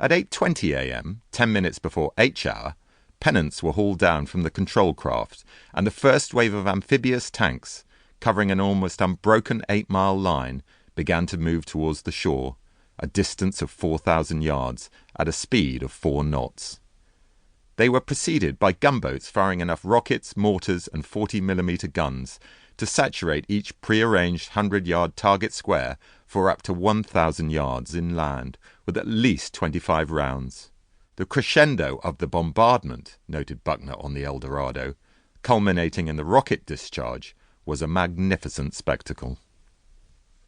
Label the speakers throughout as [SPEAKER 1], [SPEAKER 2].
[SPEAKER 1] At 8:20 a.m., 10 minutes before H hour, pennants were hauled down from the control craft, and the first wave of amphibious tanks, covering an almost unbroken 8-mile line, began to move towards the shore, a distance of 4,000 yards, at a speed of 4 knots. They were preceded by gunboats firing enough rockets, mortars, and 40mm guns to saturate each prearranged 100-yard target square for up to 1,000 yards inland, with at least 25 rounds. The crescendo of the bombardment, noted Buckner on the El Dorado, culminating in the rocket discharge, was a magnificent spectacle.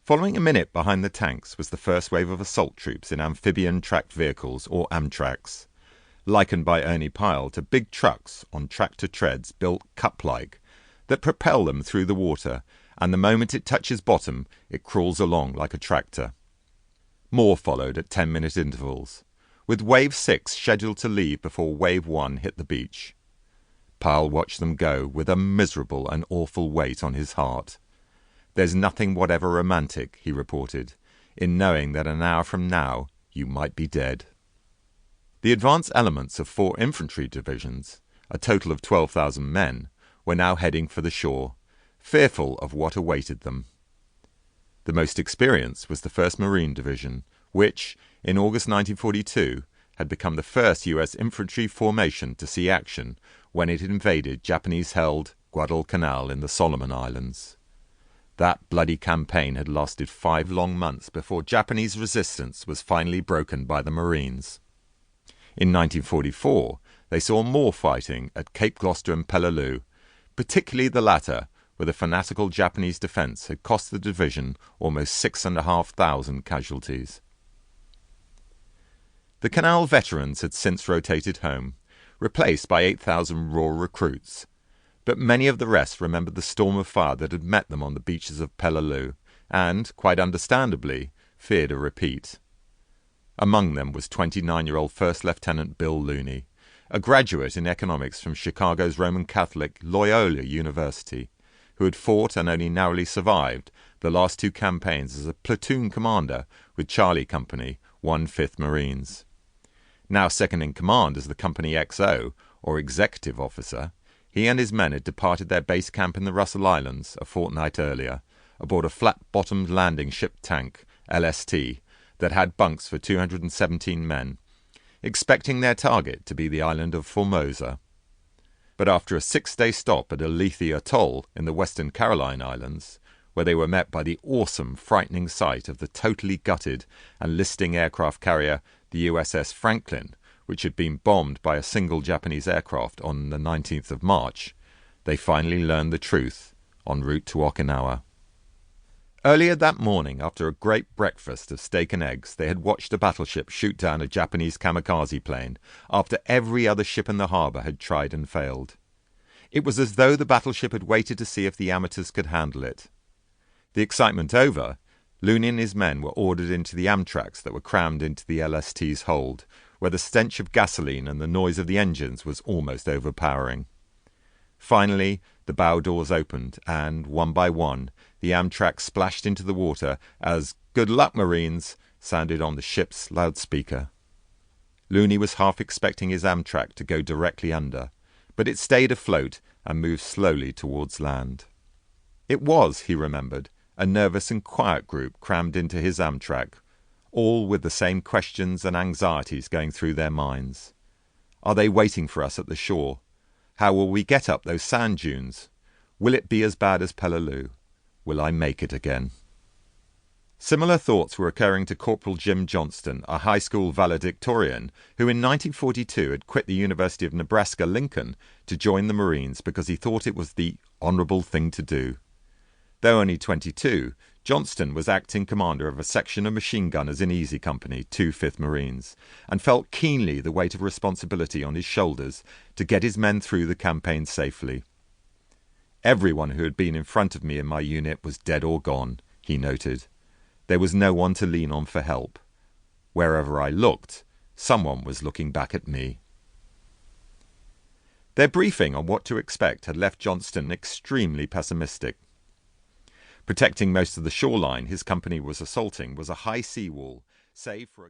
[SPEAKER 1] Following a minute behind the tanks was the first wave of assault troops in amphibian-tracked vehicles, or Amtraks, likened by Ernie Pyle to big trucks on tractor treads built cup-like, that propel them through the water, and the moment it touches bottom, it crawls along like a tractor. More followed at 10-minute intervals, with Wave 6 scheduled to leave before Wave 1 hit the beach. Pyle watched them go with a miserable and awful weight on his heart. "There's nothing whatever romantic," he reported, "in knowing that an hour from now you might be dead." The advance elements of 4 infantry divisions, a total of 12,000 men, were now heading for the shore, fearful of what awaited them. The most experienced was the 1st Marine Division, which, in August 1942, had become the first U.S. infantry formation to see action when it invaded Japanese-held Guadalcanal in the Solomon Islands. That bloody campaign had lasted 5 long months before Japanese resistance was finally broken by the Marines. In 1944, they saw more fighting at Cape Gloucester and Peleliu, particularly the latter, where the fanatical Japanese defense had cost the division almost 6,500 casualties. The Canal veterans had since rotated home, replaced by 8,000 raw recruits, but many of the rest remembered the storm of fire that had met them on the beaches of Peleliu, and, quite understandably, feared a repeat. Among them was 29-year-old First Lieutenant Bill Looney, a graduate in economics from Chicago's Roman Catholic Loyola University, who had fought and only narrowly survived the last 2 campaigns as a platoon commander with Charlie Company, 1/5th Marines. Now second in command as the Company XO, or executive officer, he and his men had departed their base camp in the Russell Islands a fortnight earlier, aboard a flat-bottomed landing ship tank, LST, that had bunks for 217 men, expecting their target to be the island of Formosa. But after a 6-day stop at Alethi Atoll in the Western Caroline Islands, where they were met by the awesome, frightening sight of the totally gutted and listing aircraft carrier, the USS Franklin, which had been bombed by a single Japanese aircraft on the 19th of March, they finally learned the truth en route to Okinawa. Earlier that morning, after a great breakfast of steak and eggs, they had watched a battleship shoot down a Japanese kamikaze plane after every other ship in the harbour had tried and failed. It was as though the battleship had waited to see if the amateurs could handle it. The excitement over, Looney and his men were ordered into the Amtraks that were crammed into the LST's hold, where the stench of gasoline and the noise of the engines was almost overpowering. Finally, the bow doors opened, and, one by one, the Amtrak splashed into the water as "Good luck, Marines!" sounded on the ship's loudspeaker. Looney was half expecting his Amtrak to go directly under, but it stayed afloat and moved slowly towards land. It was, he remembered, a nervous and quiet group crammed into his Amtrak, all with the same questions and anxieties going through their minds. Are they waiting for us at the shore? How will we get up those sand dunes? Will it be as bad as Peleliu? Will I make it again? Similar thoughts were occurring to Corporal Jim Johnston, a high school valedictorian who in 1942 had quit the University of Nebraska-Lincoln to join the Marines because he thought it was the honourable thing to do. Though only 22, Johnston was acting commander of a section of machine gunners in Easy Company, 2/5th Marines, and felt keenly the weight of responsibility on his shoulders to get his men through the campaign safely. Everyone who had been in front of me in my unit was dead or gone, he noted. There was no one to lean on for help. Wherever I looked, someone was looking back at me. Their briefing on what to expect had left Johnston extremely pessimistic. Protecting most of the shoreline his company was assaulting was a high seawall, save for a